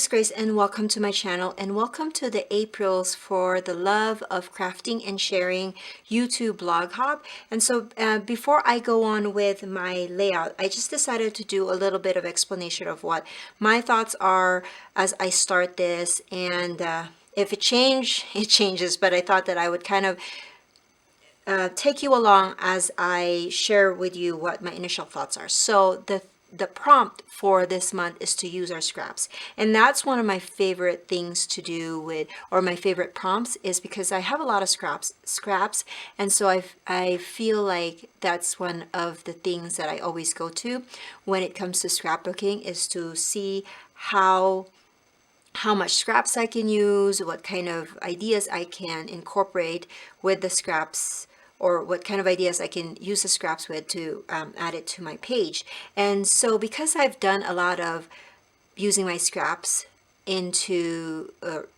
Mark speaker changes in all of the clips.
Speaker 1: is Grace and welcome to my channel and welcome to the Aprils for the love of crafting and sharing YouTube blog hub. And so before I go on with my layout, I just decided to do a little bit of explanation of what my thoughts are as I start this, and if it changes, it changes, but I thought that I would kind of take you along as I share with you what my initial thoughts are. So the prompt for this month is to use our scraps, and that's one of my favorite things to do with, or my favorite prompts, is because I have a lot of scraps, and so I feel like that's one of the things that I always go to when it comes to scrapbooking, is to see how much scraps I can use, what kind of ideas I can incorporate with the scraps, or what kind of ideas I can use the scraps with to add it to my page. And so because I've done a lot of using my scraps into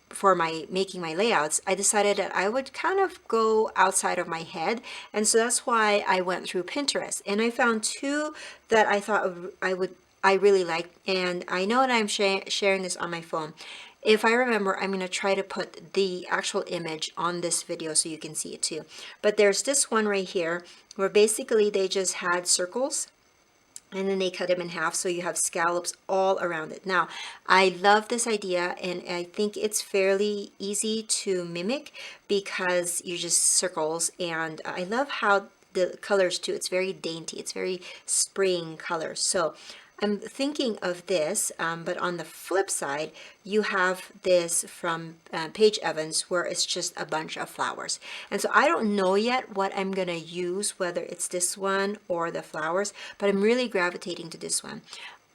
Speaker 1: for my making my layouts, I decided that I would kind of go outside of my head, and so that's why I went through Pinterest and I found two that I thought I really liked, and I know that I'm sharing this on my phone. If I remember, I'm going to try to put the actual image on this video so you can see it too. But there's this one right here where basically they just had circles and then they cut them in half so you have scallops all around it. Now, I love this idea, and I think it's fairly easy to mimic because you just circles, and I love how the colors too. It's very dainty. It's very spring colors. So I'm thinking of this, but on the flip side, you have this from Paige Evans, where it's just a bunch of flowers. And so I don't know yet what I'm going to use, whether it's this one or the flowers, but I'm really gravitating to this one.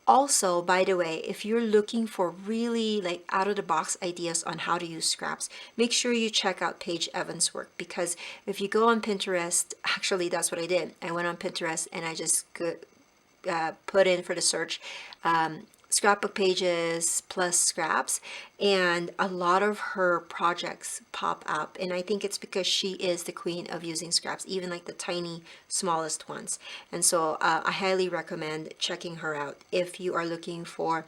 Speaker 1: Also, by the way, if you're looking for really like out of the box ideas on how to use scraps, make sure you check out Paige Evans' work, because if you go on Pinterest, actually that's what I did. I went on Pinterest and I just put in for the search scrapbook pages plus scraps, and a lot of her projects pop up, and I think it's because she is the queen of using scraps, even like the tiny smallest ones. And so I highly recommend checking her out if you are looking for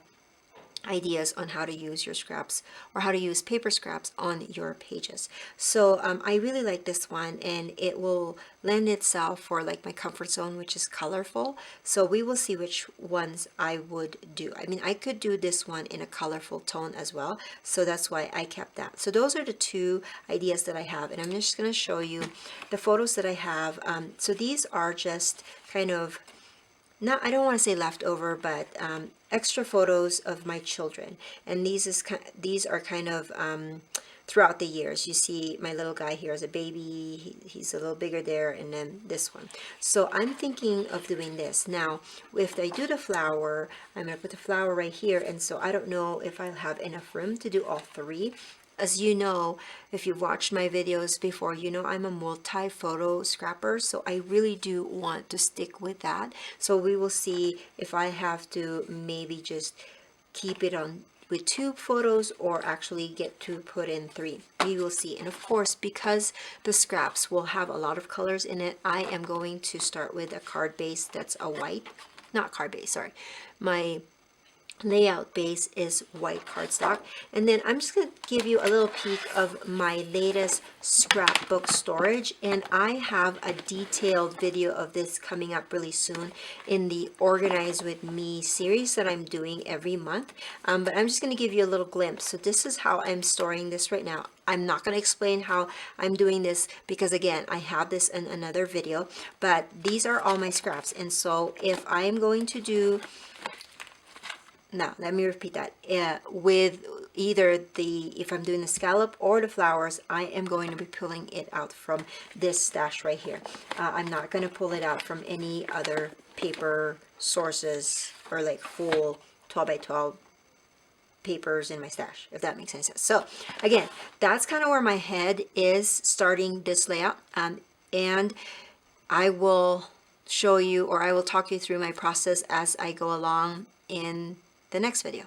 Speaker 1: ideas on how to use your scraps or how to use paper scraps on your pages. So I really like this one, and it will lend itself for like my comfort zone, which is colorful. So we will see which ones I would do. I mean, I could do this one in a colorful tone as well, so that's why I kept that. So those are the two ideas that I have, and I'm just going to show you the photos that I have. So these are just kind of, not, I don't want to say leftover, but extra photos of my children, and these are kind of throughout the years. You see my little guy here as a baby, he's a little bigger there, and then this one. So I'm thinking of doing this. Now, if I do the flower, I'm going to put the flower right here, and so I don't know if I'll have enough room to do all three. As you know, if you've watched my videos before, you know I'm a multi-photo scrapper, so I really do want to stick with that. So we will see if I have to maybe just keep it on with 2 photos or actually get to put in 3. We will see. And of course, because the scraps will have a lot of colors in it, I am going to start with a card base that's a white, not card base, sorry. My layout base is white cardstock, and then I'm just going to give you a little peek of my latest scrapbook storage, and I have a detailed video of this coming up really soon in the Organize with Me series that I'm doing every month, but I'm just going to give you a little glimpse. So this is how I'm storing this right now. I'm not going to explain how I'm doing this because, again, I have this in another video, but these are all my scraps. And so if I am going to do, now, let me repeat that. With either if I'm doing the scallop or the flowers, I am going to be pulling it out from this stash right here. I'm not going to pull it out from any other paper sources or like full 12 by 12 papers in my stash, if that makes any sense. So again, that's kind of where my head is starting this layout, and I will show you, or I will talk you through my process as I go along in the next video.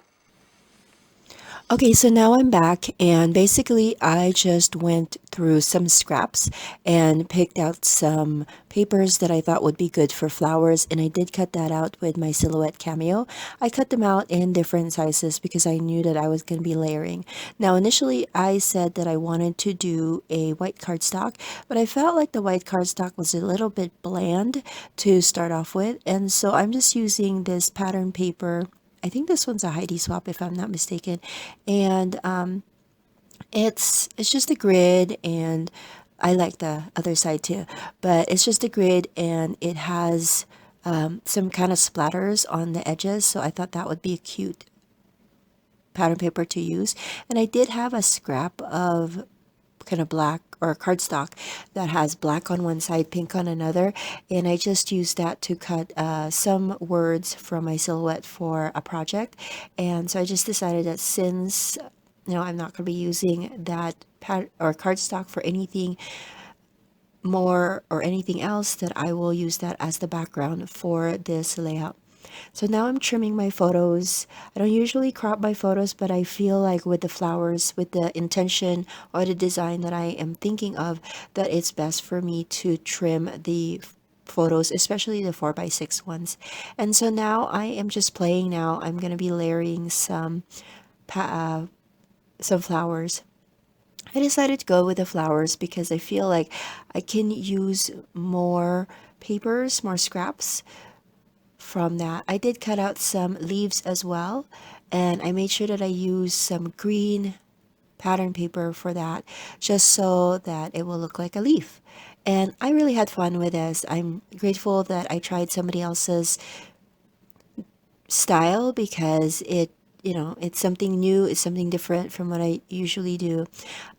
Speaker 2: Okay, so now I'm back, and basically, I just went through some scraps and picked out some papers that I thought would be good for flowers, and I did cut that out with my Silhouette Cameo. I cut them out in different sizes because I knew that I was going to be layering. Now, initially, I said that I wanted to do a white cardstock, but I felt like the white cardstock was a little bit bland to start off with, and so I'm just using this pattern paper. I think this one's a Heidi swap if I'm not mistaken, and it's just a grid, and I like the other side too, but it's just a grid and it has some kind of splatters on the edges, so I thought that would be a cute pattern paper to use. And I did have a scrap of kind of black or cardstock that has black on one side, pink on another, and I just used that to cut some words from my silhouette for a project. And so I just decided that since I'm not going to be using that pad or cardstock for anything more or anything else, that I will use that as the background for this layout. So now I'm trimming my photos. I don't usually crop my photos, but I feel like with the flowers, with the intention or the design that I am thinking of, that it's best for me to trim the photos, especially the 4x6 ones. And so now I am just playing now. I'm going to be layering some flowers. I decided to go with the flowers because I feel like I can use more papers, more scraps from that. I did cut out some leaves as well, and I made sure that I use some green pattern paper for that, just so that it will look like a leaf. And I really had fun with this. I'm grateful that I tried somebody else's style because it's something new, it's something different from what I usually do.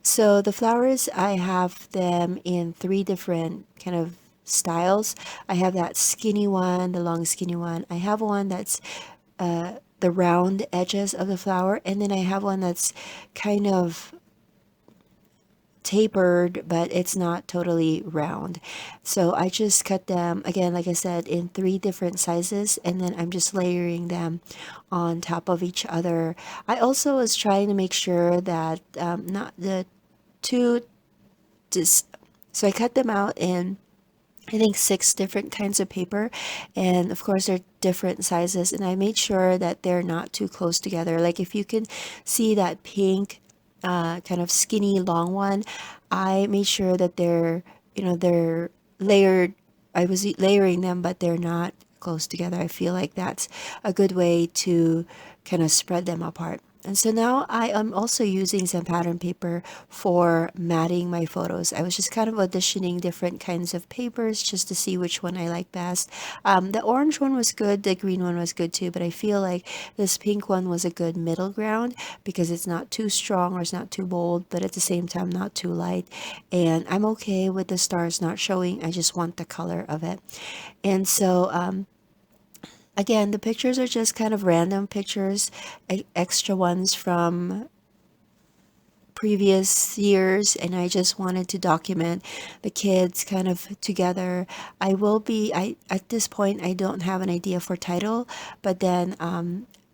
Speaker 2: So the flowers, I have them in three different kind of styles. I have that skinny one, the long skinny one. I have one that's the round edges of the flower, and then I have one that's kind of tapered, but it's not totally round. So I just cut them again, like I said, in three different sizes, and then I'm just layering them on top of each other. I also was trying to make sure that not the two dis- so I cut them out in, I think, six different kinds of paper, and of course they're different sizes, and I made sure that they're not too close together. Like if you can see that pink kind of skinny long one, I made sure that they're layered. I was layering them, but they're not close together. I feel like that's a good way to kind of spread them apart. And so now I am also using some pattern paper for matting my photos. I was just kind of auditioning different kinds of papers just to see which one I like best. The orange one was good, the green one was good too, but I feel like this pink one was a good middle ground because it's not too strong or it's not too bold, but at the same time not too light. And I'm okay with the stars not showing. I just want the color of it. And so again, the pictures are just kind of random pictures, extra ones from previous years, and I just wanted to document the kids kind of together. I at this point I don't have an idea for title, but then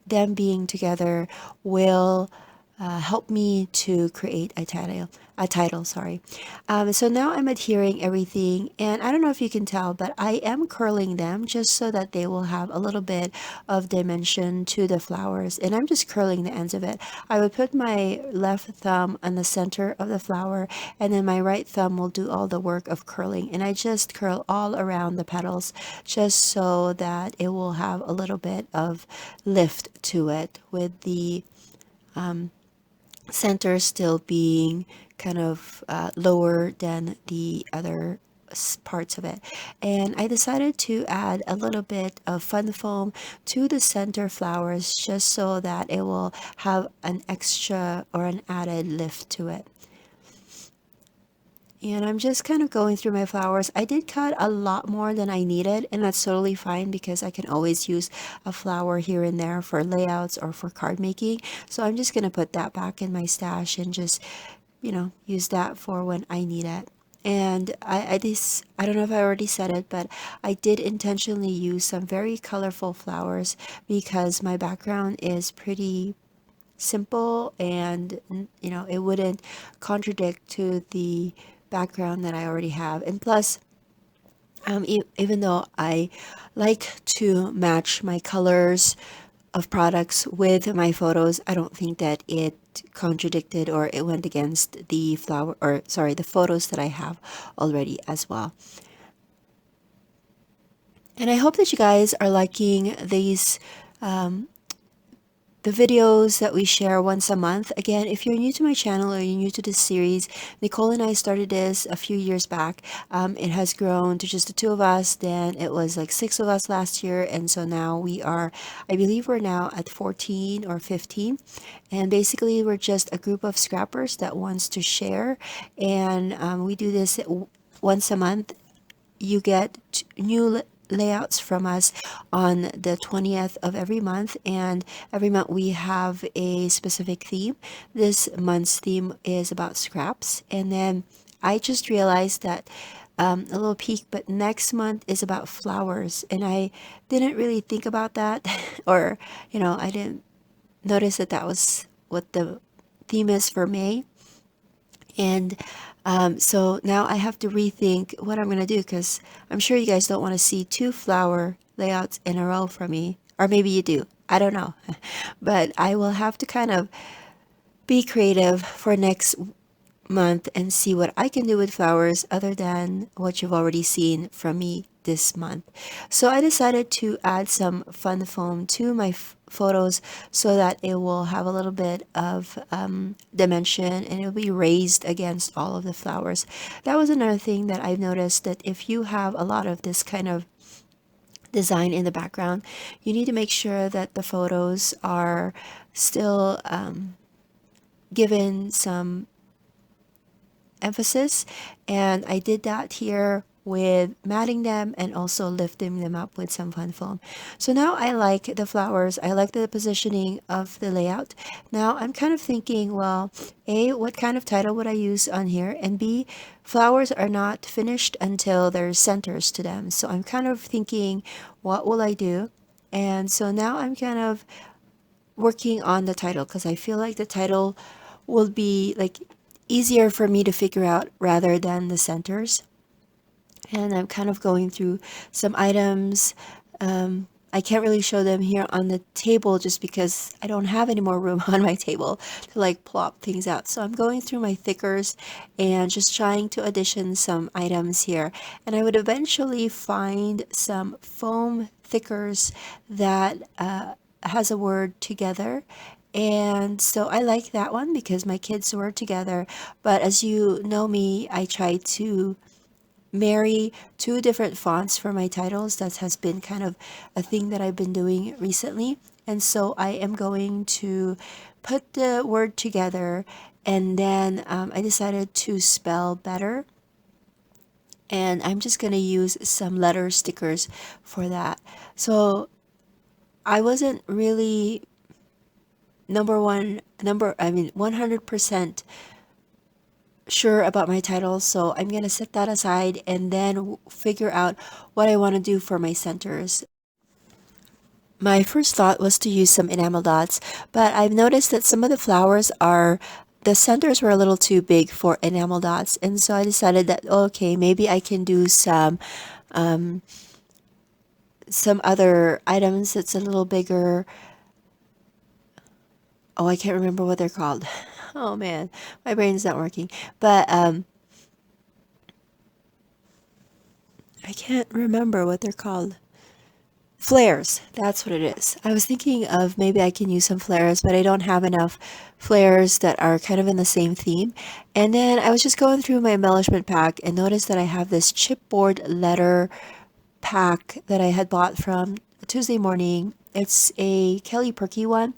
Speaker 2: them being together will help me to create a title, sorry. So now I'm adhering everything, and I don't know if you can tell, but I am curling them just so that they will have a little bit of dimension to the flowers, and I'm just curling the ends of it. I would put my left thumb on the center of the flower, and then my right thumb will do all the work of curling, and I just curl all around the petals just so that it will have a little bit of lift to it, with the center still being kind of lower than the other parts of it. And I decided to add a little bit of fun foam to the center flowers just so that it will have an extra or an added lift to it. And I'm just kind of going through my flowers. I did cut a lot more than I needed, and that's totally fine because I can always use a flower here and there for layouts or for card making. So I'm just going to put that back in my stash and just, use that for when I need it. And I don't know if I already said it, but I did intentionally use some very colorful flowers because my background is pretty simple, and it wouldn't contradict to the background that I already have. And plus, even though I like to match my colors of products with my photos, I don't think that it contradicted or it went against the flower, or sorry, the photos that I have already as well. And I hope that you guys are liking these the videos that we share once a month. Again, if you're new to my channel or you're new to this series, Nicole and I started this a few years back. It has grown to just the two of us. Then it was like six of us last year. And so now we are, I believe we're now at 14 or 15. And basically, we're just a group of scrappers that wants to share. And we do this once a month. You get new layouts from us on the 20th of every month, and every month we have a specific theme. This month's theme is about scraps, and then I just realized that a little peek, but next month is about flowers, and I didn't really think about that or I didn't notice that that was what the theme is for May. And so now I have to rethink what I'm going to do, because I'm sure you guys don't want to see two flower layouts in a row from me. Or maybe you do. I don't know. But I will have to kind of be creative for next month and see what I can do with flowers other than what you've already seen from me this month. So I decided to add some fun foam to my photos so that it will have a little bit of dimension, and it will be raised against all of the flowers. That was another thing that I've noticed, that if you have a lot of this kind of design in the background, you need to make sure that the photos are still given some emphasis. And I did that here with matting them and also lifting them up with some fun foam. So now I like the flowers. I like the positioning of the layout. Now I'm kind of thinking, well, A, what kind of title would I use on here? And B, flowers are not finished until there's centers to them. So I'm kind of thinking, what will I do? And so now I'm kind of working on the title, because I feel like the title will be like easier for me to figure out rather than the centers. And I'm kind of going through some items. I can't really show them here on the table just because I don't have any more room on my table to like plop things out. So I'm going through my thickers and just trying to addition some items here. And I would eventually find some foam thickers that has a word together. And so I like that one because my kids were together. But as you know me, I try to marry two different fonts for my titles. That has been kind of a thing that I've been doing recently. And so I am going to put the word together, and then I decided to spell better. And I'm just going to use some letter stickers for that. So I wasn't really 100% sure about my title, so I'm going to set that aside and then figure out what I want to do for my centers. My first thought was to use some enamel dots, but I've noticed that some of the flowers are, the centers were a little too big for enamel dots, and so I decided that, okay, maybe I can do some other items that's a little bigger. Oh, I can't remember what they're called. Oh man, my brain's not working. But I can't remember what they're called. Flares, that's what it is. I was thinking of maybe I can use some flares, but I don't have enough flares that are kind of in the same theme. And then I was just going through my embellishment pack and noticed that I have this chipboard letter pack that I had bought from Tuesday Morning. It's a Kelly Perky one,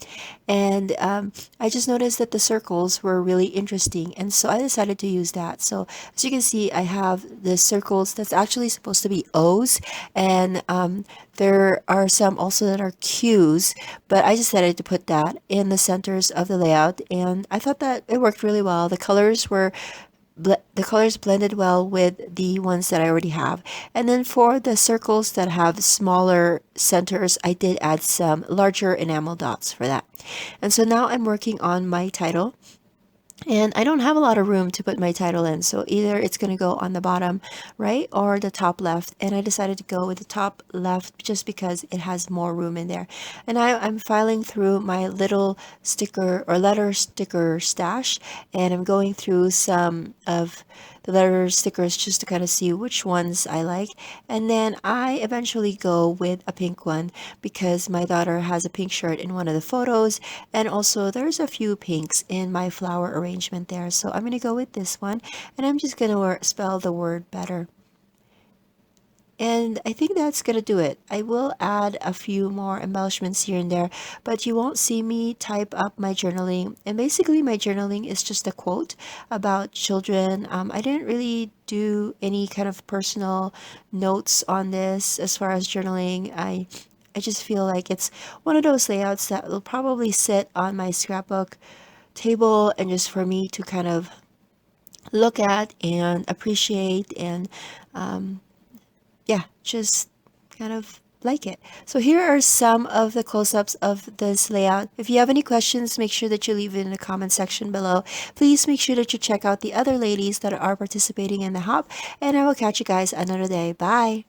Speaker 2: and I just noticed that the circles were really interesting, and so I decided to use that. So as you can see, I have the circles that's actually supposed to be O's, and there are some also that are Q's, but I decided to put that in the centers of the layout, and I thought that it worked really well. The colors were the colors blended well with the ones that I already have. And then for the circles that have smaller centers, I did add some larger enamel dots for that. And so now I'm working on my title. And I don't have a lot of room to put my title in, so either it's going to go on the bottom right or the top left. And I decided to go with the top left just because it has more room in there. And I'm filing through my little sticker or letter sticker stash, and I'm going through some of the letter stickers just to kind of see which ones I like. And then I eventually go with a pink one because my daughter has a pink shirt in one of the photos, and also there's a few pinks in my flower arrangement there. So I'm going to go with this one, and I'm just going to spell the word better. And I think that's gonna do it. I will add a few more embellishments here and there, but you won't see me type up my journaling. And basically, my journaling is just a quote about children. I didn't really do any kind of personal notes on this as far as journaling. I just feel like it's one of those layouts that will probably sit on my scrapbook table and just for me to kind of look at and appreciate and yeah, just kind of like it. So here are some of the close-ups of this layout. If you have any questions, make sure that you leave it in the comment section below. Please make sure that you check out the other ladies that are participating in the hop, and I will catch you guys another day. Bye!